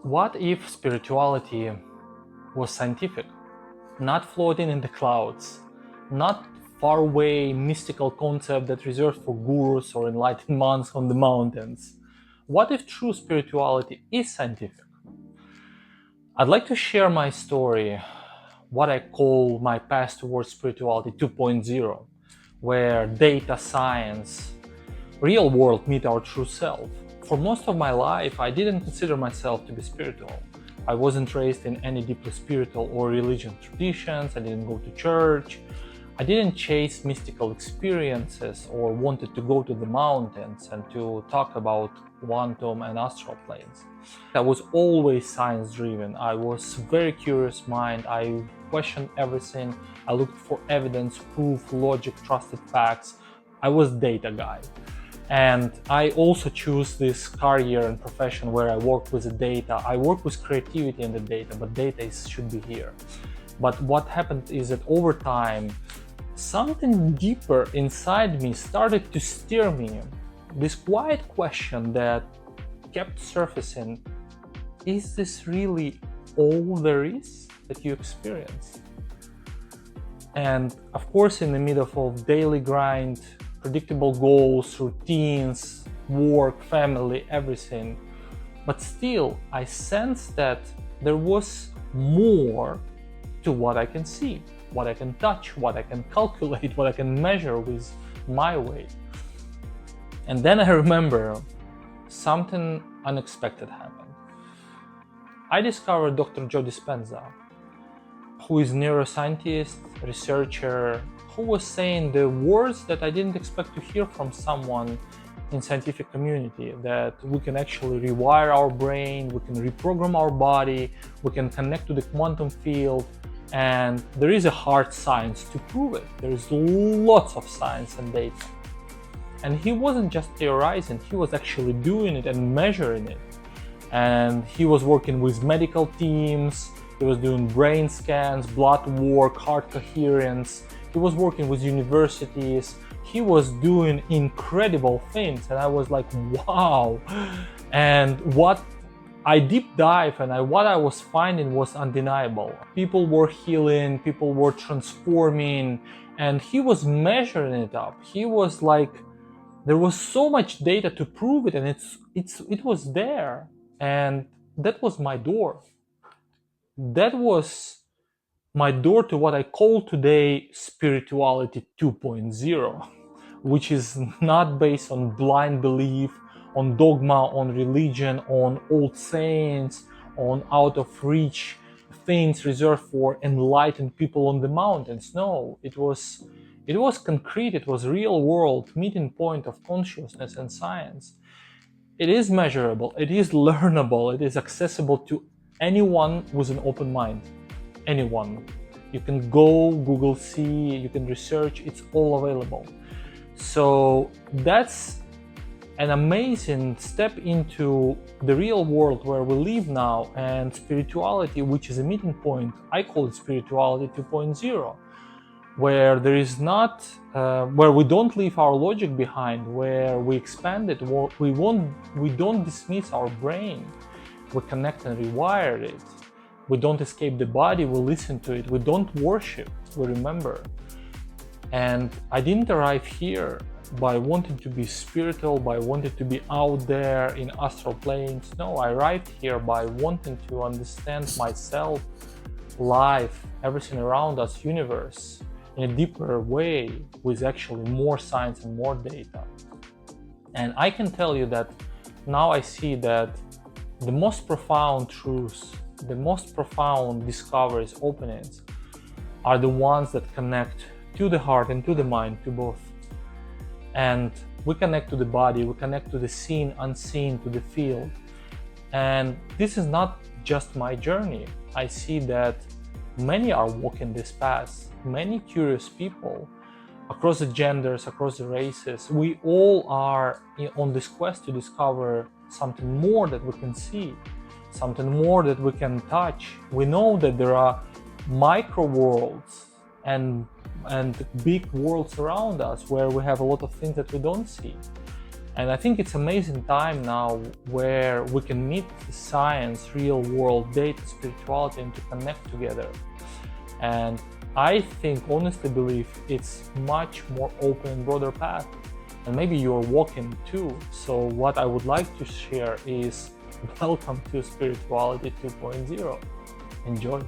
What if spirituality was scientific, not floating in the clouds, not faraway mystical concept that reserved for gurus or enlightened monks on the mountains? What if true spirituality is scientific? I'd like to share my story, what I call my path towards spirituality 2.0, where data science, real world meet our true self. For most of my life, I didn't consider myself to be spiritual. I wasn't raised in any deeply spiritual or religious traditions. I didn't go to church. I didn't chase mystical experiences or wanted to go to the mountains and to talk about quantum and astral planes. I was always science driven. I was very curious mind. I questioned everything. I looked for evidence, proof, logic, trusted facts. I was data guy. And I also choose this career and profession where I work with the data. I work with creativity in the data, but data should be here. But what happened is that over time, something deeper inside me started to steer me. This quiet question that kept surfacing: is this really all there is that you experience? And of course, in the middle of daily grind, predictable goals, routines, work, family, everything. But still, I sensed that there was more to what I can see, what I can touch, what I can calculate, what I can measure with my way. And then I remember something unexpected happened. I discovered Dr. Joe Dispenza, who is neuroscientist, researcher, who was saying the words that I didn't expect to hear from someone in scientific community, that we can actually rewire our brain, we can reprogram our body, we can connect to the quantum field, and there is a hard science to prove it. There is lots of science and data. And he wasn't just theorizing, he was actually doing it and measuring it. And he was working with medical teams, he was doing brain scans, blood work, heart coherence. He was working with universities. He was doing incredible things. And I was like, wow. And what I deep dive and what I was finding was undeniable. People were healing, people were transforming, and he was measuring it up. He was like, there was so much data to prove it, and it was there. And that was my door. That was my door to what I call today spirituality 2.0, which is not based on blind belief, on dogma, on religion, on old sayings, on out of reach things reserved for enlightened people on the mountains. No, it was concrete, it was real world meeting point of consciousness and science. It is measurable, it is learnable, it is accessible to anyone with an open mind. Anyone. You can go, Google see, you can research, it's all available. So that's an amazing step into the real world where we live now, and spirituality, which is a meeting point. I call it spirituality 2.0, where there is not, where we don't leave our logic behind, where we expand it, we don't dismiss our brain, we connect and rewire it. We don't escape the body, we listen to it. We don't worship, we remember. And I didn't arrive here by wanting to be spiritual, by wanting to be out there in astral planes. No, I arrived here by wanting to understand myself, life, everything around us, universe, in a deeper way, with actually more science and more data. And I can tell you that now I see that the most profound truths, the most profound discoveries, openings, are the ones that connect to the heart and to the mind, to both. And we connect to the body, we connect to the seen, unseen, to the field. And this is not just my journey. I see that many are walking this path, many curious people across the genders, across the races. We all are on this quest to discover something more that we can see, something more that we can touch. We know that there are micro worlds and big worlds around us where we have a lot of things that we don't see. And I think it's amazing time now where we can meet science, real world data, spirituality, and to connect together. And I think, honestly believe, it's much more open and broader path. And maybe you're walking too. So what I would like to share is welcome to Spirituality 2.0. Enjoy.